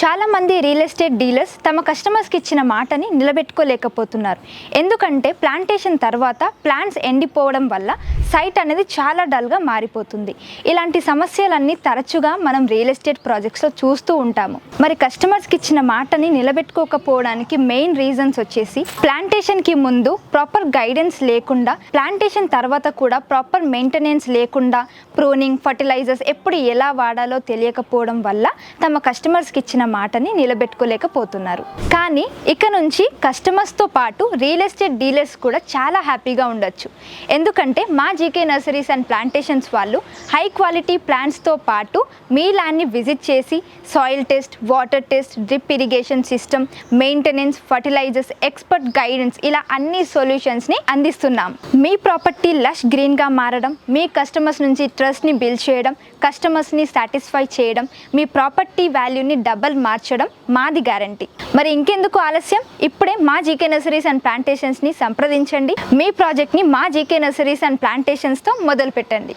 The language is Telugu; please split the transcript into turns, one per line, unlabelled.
చాలా మంది రియల్ ఎస్టేట్ డీలర్స్ తమ కస్టమర్స్కి ఇచ్చిన మాటని నిలబెట్టుకోలేకపోతున్నారు. ఎందుకంటే ప్లాంటేషన్ తర్వాత ప్లాంట్స్ ఎండిపోవడం వల్ల సైట్ అనేది చాలా డల్గా మారిపోతుంది. ఇలాంటి సమస్యలన్నీ తరచుగా మనం రియల్ ఎస్టేట్ ప్రాజెక్ట్స్లో చూస్తూ ఉంటాము. మరి కస్టమర్స్కి ఇచ్చిన మాటని నిలబెట్టుకోకపోవడానికి మెయిన్ రీజన్స్ వచ్చేసి ప్లాంటేషన్కి ముందు ప్రాపర్ గైడెన్స్ లేకుండా, ప్లాంటేషన్ తర్వాత కూడా ప్రాపర్ మెయింటెనెన్స్ లేకుండా, ప్రూనింగ్, ఫర్టిలైజర్స్ ఎప్పుడు ఎలా వాడాలో తెలియకపోవడం వల్ల తమ కస్టమర్స్కి ఇచ్చిన మాటని నిలబెట్టుకోలేకపోతున్నారు. కానీ ఇక నుంచి కస్టమర్స్తో పాటు రియల్ ఎస్టేట్ డీలర్స్ కూడా చాలా హ్యాపీగా ఉండొచ్చు. ఎందుకంటే మా జీకే నర్సరీస్ అండ్ ప్లాంటేషన్స్ వాళ్ళు హై క్వాలిటీ ప్లాంట్స్తో పాటు మీ ల్యాండ్ని విజిట్ చేసి soil test, water test, drip irrigation system, maintenance, fertilizers, expert guidance ఇలా అన్ని సొల్యూషన్స్ని అందిస్తున్నాం. మీ ప్రాపర్టీ లష్ గ్రీన్గా మారడం, మీ కస్టమర్స్ నుంచి ట్రస్ట్ని బిల్డ్ చేయడం, కస్టమర్స్ని సాటిస్ఫై చేయడం, మీ ప్రాపర్టీ వాల్యూని డబల్ మార్చడం మాది గ్యారంటీ. మరి ఇంకెందుకు ఆలస్యం? ఇప్పుడే మా జీకే నర్సరీస్ అండ్ ప్లాంటేషన్స్ని సంప్రదించండి. మీ ప్రాజెక్ట్ని మా జీకే నర్సరీస్ అండ్ ప్లాంటేషన్స్తో మొదలు పెట్టండి.